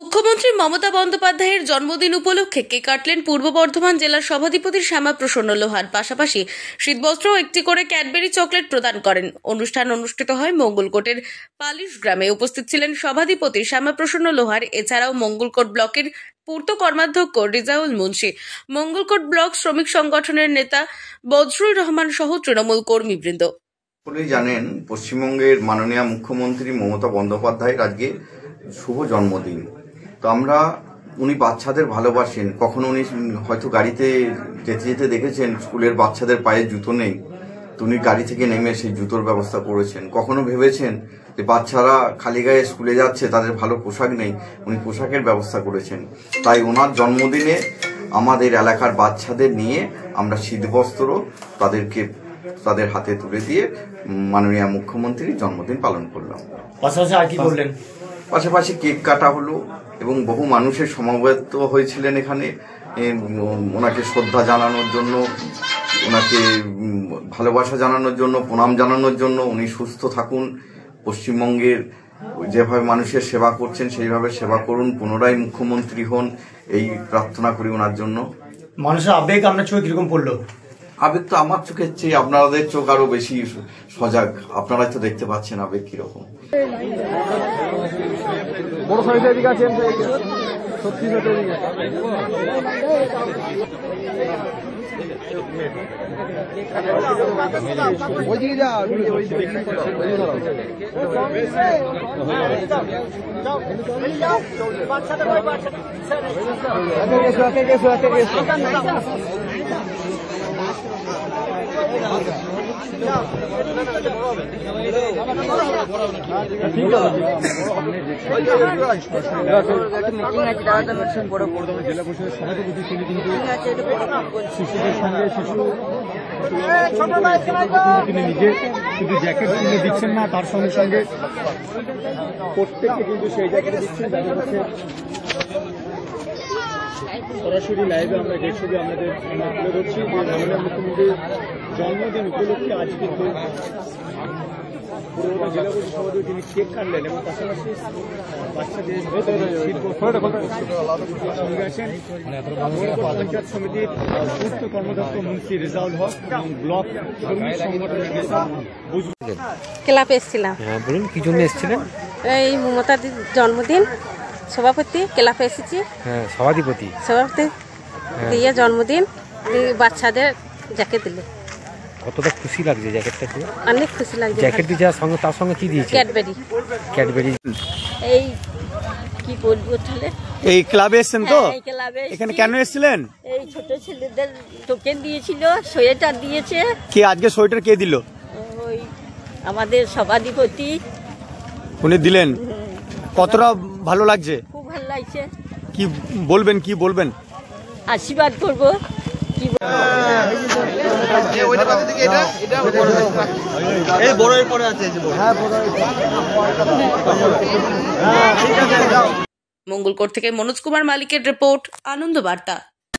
মুখ্যমন্ত্রী মমতা বন্দ্যোপাধ্যায়ের জন্মদিন উপলক্ষে কেক কাটলেন পূর্ব বর্ধমান জেলার সভাধিপতি শ্যামাপ্রসন্ন লোহার। পাশাপাশি শীতবস্ত্র ও একটি করে ক্যাডবেরি চকলেট প্রদান করেন। অনুষ্ঠান অনুষ্ঠিত হয় মঙ্গলকোটের পালিশ গ্রামে। উপস্থিত ছিলেন সভাধিপতি শ্যামাপ্রসন্ন লোহার, এছাড়াও মঙ্গলকোট ব্লকের পূর্ত কর্মাধ্যক্ষ রিজাউল মুন্সি, মঙ্গলকোট ব্লক শ্রমিক সংগঠনের নেতা বজরুল রহমান সহ তৃণমূল কর্মীবৃন্দ। সকলেই জানেন, পশ্চিমবঙ্গের মাননীয় মুখ্যমন্ত্রী মমতা বন্দ্যোপাধ্যায়ের আজকে শুভ জন্মদিন। তো উনি বাচ্চাদের ভালোবাসেন। কখনো উনি হয়তো গাড়িতে যেতে যেতে দেখেছেন স্কুলের বাচ্চাদের পায়ে জুতো নেই, তো উনি গাড়ি থেকে নেমে সেই জুতোর ব্যবস্থা করেছেন। কখনো ভেবেছেন যে বাচ্চারা খালি গায়ে স্কুলে যাচ্ছে, তাদের ভালো পোশাক নেই, উনি পোশাকের ব্যবস্থা করেছেন। তাই ওনার জন্মদিনে আমাদের এলাকার বাচ্চাদের নিয়ে আমরা শীতবস্ত্র তাদের হাতে তুলে দিয়ে মাননীয় মুখ্যমন্ত্রীর জন্মদিন পালন করলাম। পাশাপাশি আর কি করলেন? পাশাপাশি কেক কাটা হলো এবং বহু মানুষের সমাবেত হয়েছিলেন এখানে ওনাকে শ্রদ্ধা জানানোর জন্য, ওনাকে ভালোবাসা জানানোর জন্য, প্রণাম জানানোর জন্য। উনি সুস্থ থাকুন, পশ্চিমবঙ্গের যেভাবে মানুষের সেবা করছেন সেইভাবে সেবা করুন, পুনরায় মুখ্যমন্ত্রী হন, এই প্রার্থনা করি ওনার জন্য। মানুষের আবেগ আপনার চোখে কিরকম পড়লো? আবেগ তো আমার চোখের চেয়ে আপনাদের চোখ আরো বেশি সজাগ, আপনারাই তো দেখতে পাচ্ছেন আবেগ কিরকম। জেলা পরিষদের সভাপতি তিনি কিন্তু শিশুদের সঙ্গে তিনি নিজে শুধু জ্যাকেট কিনে দিচ্ছেন না, তার সঙ্গে সঙ্গে প্রত্যেককে কিন্তু সেই জ্যাকেট দিচ্ছেন। যাদের হচ্ছে সরাসরি লাইভে আমরা যে ছবি আমাদের তুলে ধরছি যে মাননীয় মুখ্যমন্ত্রীর জন্মদিন উপলক্ষে আজ কিন্তু পূর্ব জেলা পরিষদ সভাপতি তিনি কেক কাটলেন এবং পাশাপাশি বাচ্চাদের সঙ্গে আছেন পঞ্চায়েত সমিতির পূর্ত কর্মাধ্যক্ষ মুন্সি রিজাউল হক এবং ব্লক শ্রমিক সংগঠনের নেতা ক্লাবে এসেছিলাম। বলুন কি জন্য এসেছিলেন? এই মমতাদির জন্মদিন, সভাপতি ক্লাবে এসেছি। হ্যাঁ, সভাধিপতি দিয়ে জন্মদিন বাচ্চাদের জ্যাকেট দিলে কতটা খুশি লাগছে জ্যাকেটটা দিয়ে? অনেক খুশি লাগছে। জ্যাকেট দিয়ে যাওয়ার সঙ্গে তার সঙ্গে কি দিয়েছে? ক্যাডবেরি। এই কি বলবো তাহলে, এই ক্লাবে এসেছেন তো? এই ক্লাবে এখানে কেন এসেছিলেন? এই ছোট ছেলেদের টোকেন দিয়েছিল, সোয়েটার দিয়েছে। কে আজকে সোয়েটার কে দিল? ওই আমাদের সভাধিপতি উনি দিলেন। কতটা ভালো লাগছে? খুব ভালো লাগছে। কি বলবেন? আশীর্বাদ করবো। মঙ্গলকোট থেকে মনোজ কুমার মালিকের রিপোর্ট, আনন্দ বার্তা।